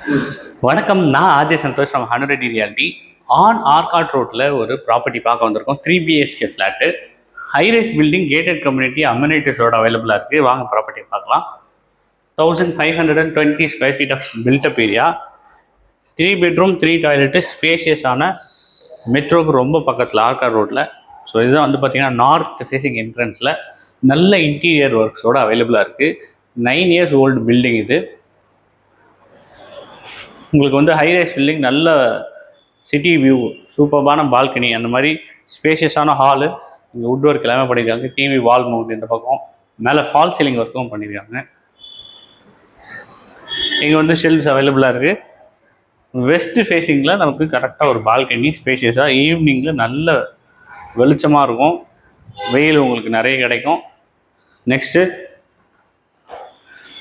வணக்கம், நான் RJ Santhosh from hundred reality. On Arcot ரோட்டில் ஒரு ப்ராப்பர்ட்டி பார்க்க வந்திருக்கோம். 3 BHK flat, high rise building, gated community, அம்யூனிட்டிஸோட அவைலபிளாக இருக்குது. வாங்க ப்ராப்பர்ட்டி பார்க்கலாம். 1520 square feet of built up area, 3 bedroom 3 toilet, ஸ்பேஷியஸான மெட்ரோக்கு ரொம்ப பக்கத்தில் ஆர்காட் ரோட்டில். ஸோ இதுதான் வந்து பார்த்தீங்கன்னா நார்த் ஃபேஸிங் என்ட்ரன்ஸில் நல்ல இன்டீரியர் ஒர்க்ஸோடு அவைலபிளாக இருக்குது. 9 இயர்ஸ் ஓல்டு பில்டிங் இது. உங்களுக்கு வந்து ஹைரைஸ் பில்டிங், நல்ல சிட்டி வியூ, சூப்பர்பான பால்கனி, அந்த மாதிரி ஸ்பேஷியஸான ஹாலு. இங்கே வுட் ஒர்க் எல்லாமே பண்ணியிருக்காங்க. டிவி வால் மவுண்ட் இந்த பக்கம், மேலே ஃபால் சீலிங் ஒர்க்கும் பண்ணியிருக்காங்க. இங்கே வந்து ஷெல்ஃப்ஸ் அவைலபிளாக இருக்குது. வெஸ்ட் ஃபேஸிங்கில் நமக்கு கரெக்டாக ஒரு பால்கனி, ஸ்பேஷியஸாக. ஈவினிங்கில் நல்ல வெளிச்சமாக இருக்கும், வெயில் உங்களுக்கு நிறைய கிடைக்கும். நெக்ஸ்ட்டு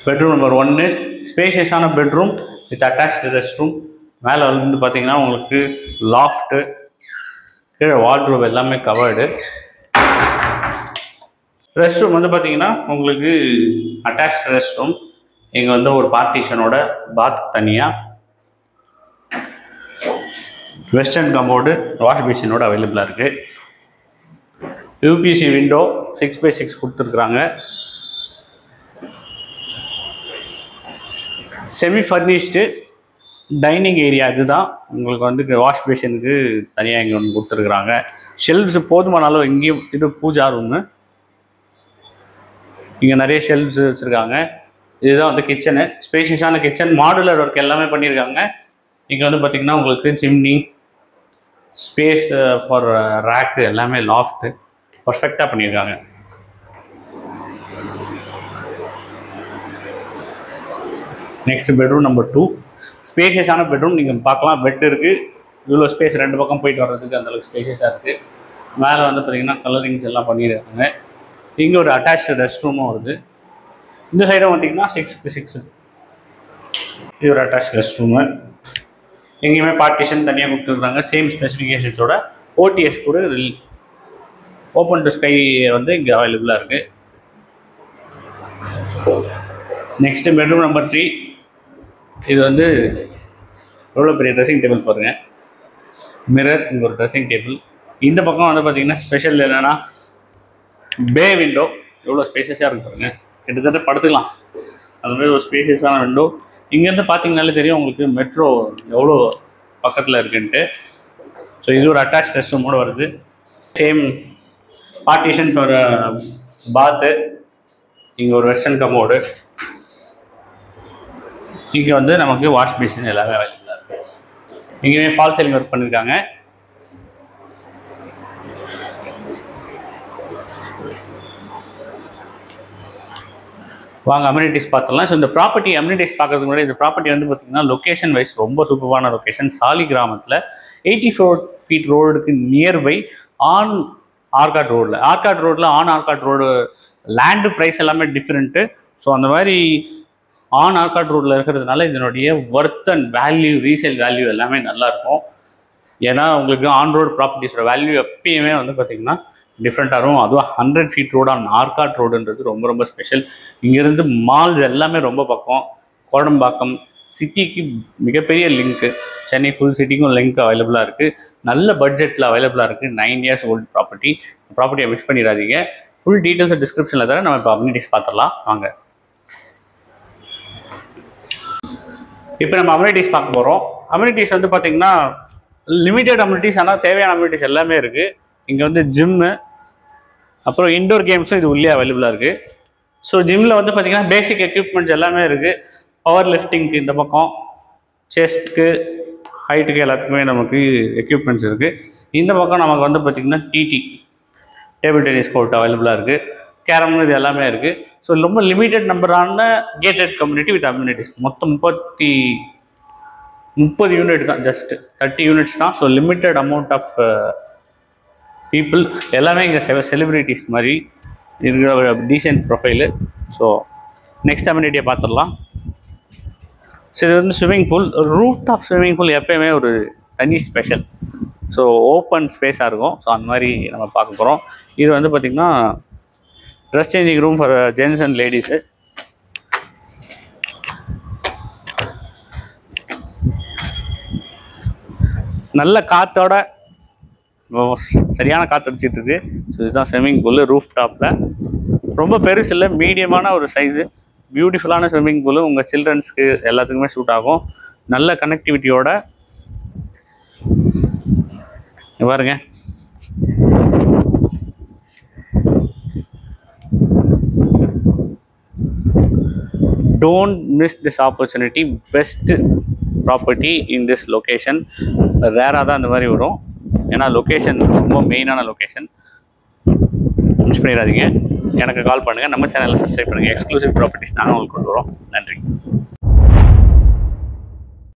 பெட்ரூம் நம்பர் 1, ஸ்பேஷியஸான bedroom with attached rest room. மேலே வந்து பார்த்தீங்கன்னா உங்களுக்கு லாஃப்ட்டு, கீழே வார்ட்ரோப் எல்லாமே கவர்டு. ரெஸ்ட் ரூம் வந்து பார்த்தீங்கன்னா உங்களுக்கு அட்டாச்டு ரெஸ்ட் ரூம். இங்கே வந்து ஒரு பார்ட்டிஷனோட பாத் தனியாக, வெஸ்டர்ன் கம்போர்டு, வாஷ் பேசினோட அவைலபிளாக இருக்குது. யூபிசி விண்டோ 6x6 கொடுத்துருக்குறாங்க. செமி ஃபர்னிஷ்டு டைனிங் ஏரியா இதுதான். உங்களுக்கு வந்து வாஷ் பேஷனுக்கு தனியாக இங்கே ஒன்று கொடுத்துருக்குறாங்க. ஷெல்ஃப்ஸ் போதுமான அளவு. இங்கேயும் இது பூஜா ரூமு, இங்கே நிறைய ஷெல்ஃப்ஸ் வச்சுருக்காங்க. இதுதான் வந்து கிச்சனு, ஸ்பேஷியஸான கிச்சன், மாடுலர் ஒர்க் எல்லாமே பண்ணியிருக்காங்க. இங்கே வந்து பார்த்திங்கன்னா உங்களுக்கு சிம்னி, ஸ்பேஸ் ஃபார் ரேக்கு, எல்லாமே லாஃப்ட்டு பர்ஃபெக்டாக பண்ணியிருக்காங்க. நெக்ஸ்ட் பெட்ரூம் நம்பர் 2, ஸ்பேஷியஸான பெட்ரூம். நீங்கள் பார்க்கலாம், பெட் இருக்குது, இவ்வளோ ஸ்பேஸ், 2 பக்கம் போயிட்டு வர்றதுக்கு அந்தளவுக்கு ஸ்பேஷியஸாக இருக்குது. மேலே வந்து பார்த்திங்கன்னா கலரிங்ஸ் எல்லாம் பண்ணியிருக்காங்க. இங்கே ஒரு அட்டாச்டு ரெஸ்ட் ரூமும் வருது. இந்த சைடும் பார்த்திங்கன்னா 6x6 இது ஒரு அட்டாச்டு ரெஸ்ட் ரூமு. எங்கேயுமே பார்ட்டிஷன் தனியாக கொடுத்துருக்குறாங்க. சேம் ஸ்பெசிஃபிகேஷன்ஸோட OTS கூட ஓப்பன் டு ஸ்கை வந்து இங்கே அவைலபிளாக இருக்குது. Next bedroom number 3. இது வந்து எவ்வளோ பெரிய ட்ரெஸ்ஸிங் டேபிள் பாருங்கள், மிரர், இங்கே ஒரு ட்ரெஸ்ஸிங் டேபிள். இந்த பக்கம் வந்து பார்த்திங்கன்னா ஸ்பெஷல் என்னென்னா பே விண்டோ, எவ்வளோ ஸ்பேஷியஸாக இருக்குது பாருங்கள், கிட்டத்தட்ட படுத்துக்கலாம் அது மாதிரி ஒரு ஸ்பேஷியஸான விண்டோ. இங்கேருந்து பார்த்தீங்கனாலே தெரியும் உங்களுக்கு மெட்ரோ எவ்வளோ பக்கத்தில் இருக்குன்ட்டு. ஸோ இது ஒரு அட்டாச் ரெஸ்ட் ரூமோடு வருது. சேம் பார்ட்டிஷன் ஃபார் பாத்து, இங்கே ஒரு வெஸ்டர்ன் கமோடு, இங்கே வந்து நமக்கு வாஷ் பேசின் எல்லாமே அவைலபிளாக இருக்குது. இங்கேயுமே ஃபால் சீலிங் ஒர்க் பண்ணியிருக்காங்க. வாங்க அம்யூனிட்டிஸ் பார்த்துடலாம். ஸோ இந்த ப்ராப்பர்ட்டி அம்யூனிட்டிஸ் பார்க்கறதுக்கு முன்னாடி, இந்த ப்ராப்பர்ட்டி வந்து பார்த்திங்கன்னா லொக்கேஷன் வைஸ் ரொம்ப சூப்பரான லொக்கேஷன். சாலி கிராமத்தில் 84 ஃபீட் ரோடுக்கு நியர்பை ஆன் ஆர்காட் ரோடில். ஆர்காட் ரோடில் on Arcot road land price எல்லாமே டிஃப்ரெண்ட்டு. ஸோ அந்த மாதிரி ஆன் ஆர்காட் ரோடில் இருக்கிறதுனால இதனுடைய worth and value, resale value எல்லாமே நல்லாயிருக்கும். ஏன்னா உங்களுக்கு ஆன் ரோடு ப்ராப்பர்ட்டிஸோட வேல்யூ எப்பயுமே வந்து பார்த்திங்கன்னா டிஃப்ரெண்ட்டாக இருக்கும். அதுவும் 100 ஃபீட் ரோடு ஆன் ஆர்காட் ரோடுன்றது ரொம்ப ரொம்ப ஸ்பெஷல். இங்கேருந்து மால்ஸ் எல்லாமே ரொம்ப பக்கம். கோடம்பாக்கம் சிட்டிக்கு மிகப்பெரிய லிங்க்கு, சென்னை ஃபுல் சிட்டிக்கும் லிங்க் அவைலபிளாக இருக்குது. நல்ல பட்ஜெட்டில் அவைலபிளாக இருக்குது. 9 இயர்ஸ் ஓல்டு ப்ராப்பர்ட்டியை மிஸ் பண்ணிடாதீங்க. ஃபுல் டீட்டெயில்ஸை டிஸ்கிரிப்ஷனில் தர. நம்ம இப்போ அம்யூனிட்டிஸ் பார்த்துடலாம் வாங்க. இப்போ நம்ம அம்யூனிட்டிஸ் பார்க்க போகிறோம். அம்யூனிட்டிஸ் வந்து பார்த்திங்கன்னா லிமிட்டட் அம்யூனிட்டிஸ், ஆனால் தேவையான அம்யூனிட்டிஸ் எல்லாமே இருக்குது. இங்கே வந்து ஜிம்மு, அப்புறம் இன்டோர் கேம்ஸும் இது உள்ளே அவைலபிளாக இருக்குது. ஸோ ஜிம்மில் வந்து பார்த்திங்கன்னா பேசிக் எக்யூப்மெண்ட்ஸ் எல்லாமே இருக்குது. பவர் லிஃப்டிங்க்கு இந்த பக்கம், செஸ்ட்க்கு, ஹைட்டுக்கு எல்லாத்துக்குமே நமக்கு எக்யூப்மெண்ட்ஸ் இருக்குது. இந்த பக்கம் நமக்கு வந்து பார்த்திங்கன்னா TT டேபிள் டென்னிஸ் கோர்ட் அவைலபிளாக இருக்குது. கேரம், இது எல்லாமே இருக்குது. ஸோ ரொம்ப லிமிட்டட் நம்பரான கேட்டட் கம்யூனிட்டி வித் அம்யூனிட்டிஸ். மொத்தம் 30 யூனிட் தான், ஜஸ்ட் 30 யூனிட்ஸ் தான். So limited amount of people, எல்லாமே இங்கே செலிப்ரிட்டிஸ் மாதிரி இருக்கிற டீசென்ட் ப்ரொஃபைலு. ஸோ நெக்ஸ்ட் அம்யூனிட்டியை பார்த்துடலாம். ஸோ இது வந்து swimming pool. Root of swimming pool எப்போயுமே ஒரு தனி ஸ்பெஷல். ஸோ ஓப்பன் ஸ்பேஸாக இருக்கும். ஸோ அந்த மாதிரி நம்ம பார்க்க போகிறோம். இது வந்து பார்த்திங்கன்னா dress changing room for gents and ladies. நல்ல காற்றோட சரியான காற்று அடிச்சிட்டு இருக்கு. ஸோ இதுதான் ஸ்விம்மிங் பூலு ரூஃப் டாப்பில். ரொம்ப பெருசு இல்லை, மீடியமான ஒரு சைஸு. பியூட்டிஃபுல்லான ஸ்விம்மிங் பூலு. உங்கள் சில்ட்ரன்ஸ்க்கு எல்லாத்துக்குமே சூட் ஆகும். நல்ல கனெக்டிவிட்டியோட பாருங்க. Don't miss this opportunity. Best property in this location. ரேராக தான் இந்த மாதிரி வரும். ஏன்னா லொக்கேஷன் ரொம்ப மெயினான லொக்கேஷன். மிஸ் பண்ணிடாதீங்க. எனக்கு கால் பண்ணுங்கள். நம்ம சேனலில் சப்ஸ்கிரைப் பண்ணுங்கள். எக்ஸ்க்ளூசிவ் ப்ராப்பர்ட்டிஸ் நாங்கள் உங்களுக்கு கொண்டு வரோம். நன்றி.